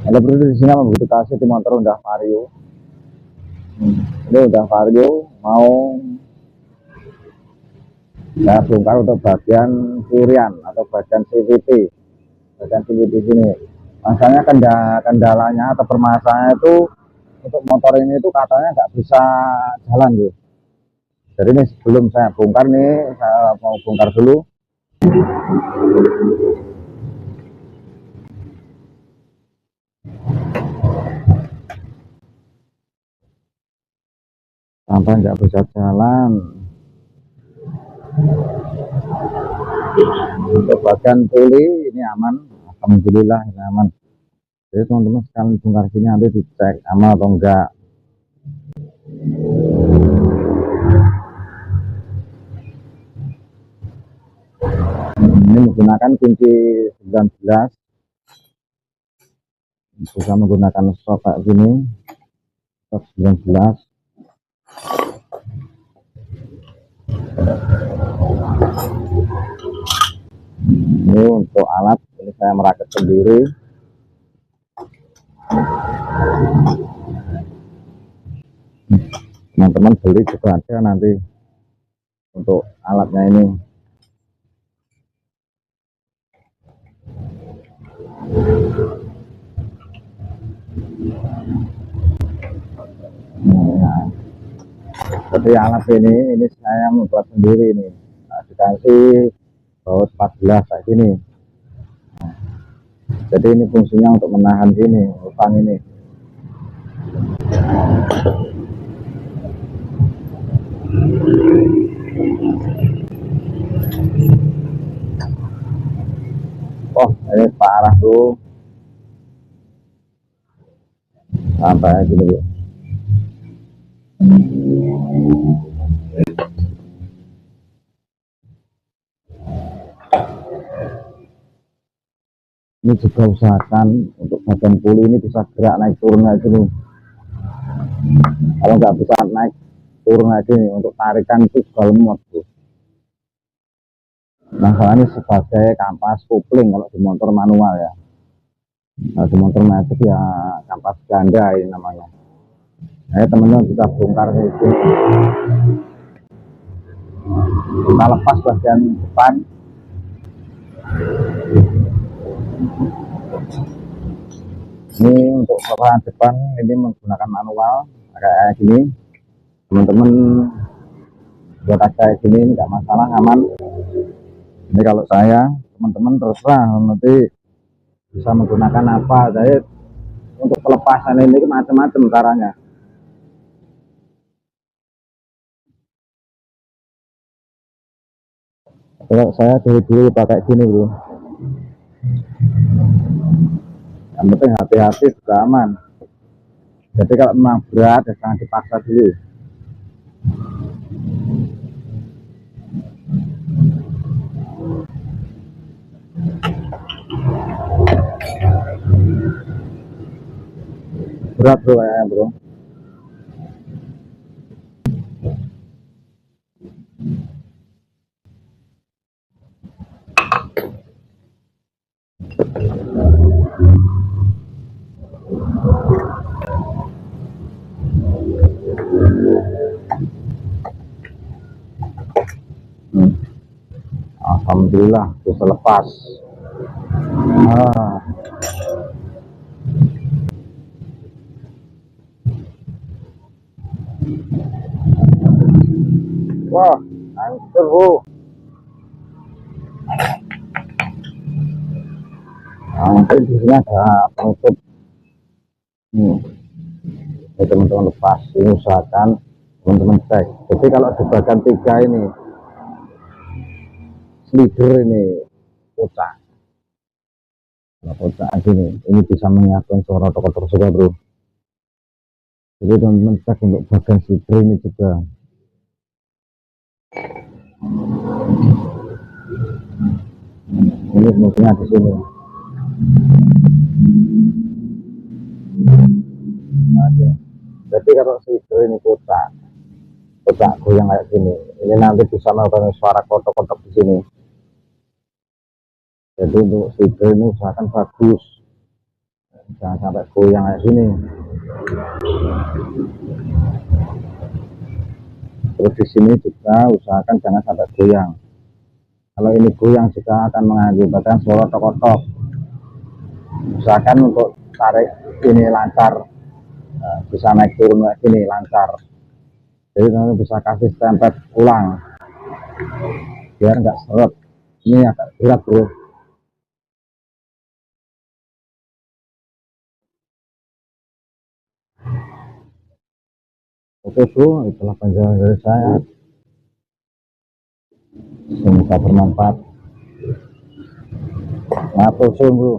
Ada bro di sini begitu kasih di motor udah vario. Ini udah vario mau saya bongkar untuk bagian kirian atau bagian CVT. Bagian CVT sini. Masalahnya kendalanya atau permasalahannya itu untuk motor ini itu katanya nggak bisa jalan gitu. Jadi ini sebelum saya bongkar nih, saya mau bongkar dulu. Sampai nggak bisa jalan. Untuk bagian puli ini aman, alhamdulillah ini aman. Jadi teman-teman sekalian bongkar sini nanti dicek aman atau enggak. Ini menggunakan kunci 19, bisa menggunakan stok kayak gini, stok 19. Ini untuk alat, ini saya merakit sendiri. Teman-teman beli juga ada nanti untuk alatnya ini. Nah, seperti alat ini saya membuat sendiri ini. Nah, dikasih baut 14 kayak gini. Jadi ini fungsinya untuk menahan sini, lubang ini. Oh, ini parah tuh. Sampai gini, Bu. Ini juga usahakan untuk bagian puli ini bisa gerak naik turun kayak gini. Kalau nggak bisa naik turun kayak gini, untuk tarikan itu juga lemot, Bu. Nah, ini sebagai kampas kopling kalau di motor manual ya. Nah, di motor metik ya kampas ganda ini namanya. Nah, teman-teman kita bongkar ke sini. Kita lepas bagian depan. Ini untuk bagian depan ini menggunakan manual kayak gini. Teman-teman buat kayak gini ini nggak masalah, aman. Ini kalau saya, teman-teman terserah nanti bisa menggunakan apa. Jadi untuk pelepasan ini macam-macam caranya. Kalau saya dari dulu pakai gini, Bro. Yang penting hati-hati juga aman. Jadi kalau memang berat ya jangan dipaksa dulu. Berat bro kayaknya bro. Alhamdulillah bisa lepas. Ah. Wah, hancur bro. Nah, di sini ada penutup. Ini teman-teman lepas. Ini usahakan teman-teman cek. Jadi kalau di bagian 3 ini slider ini pecah. Kalau pecah gini, ini bisa mengingatkan suara toko juga bro. Jadi teman-teman cek untuk bagian slider ini juga. Ini fungsinya di sini. Oke. Jadi kalau slider ini pecah goyang kayak gini, ini nanti bisa melakukan suara kotok-kotok di sini. Jadi untuk slider ini usahakan bagus. jangan sampai goyang kayak gini. Terus di sini juga usahakan jangan sampai goyang. Kalau ini goyang juga akan mengakibatkan suara tok-tok. Usahakan untuk tarik ini lancar, bisa naik turun kayak gini lancar. Jadi nanti bisa kasih stempet ulang biar nggak seret. Ini agak berat bro. Oke bro, itulah penjelasan dari saya. Semoga bermanfaat. Matur suwun bro.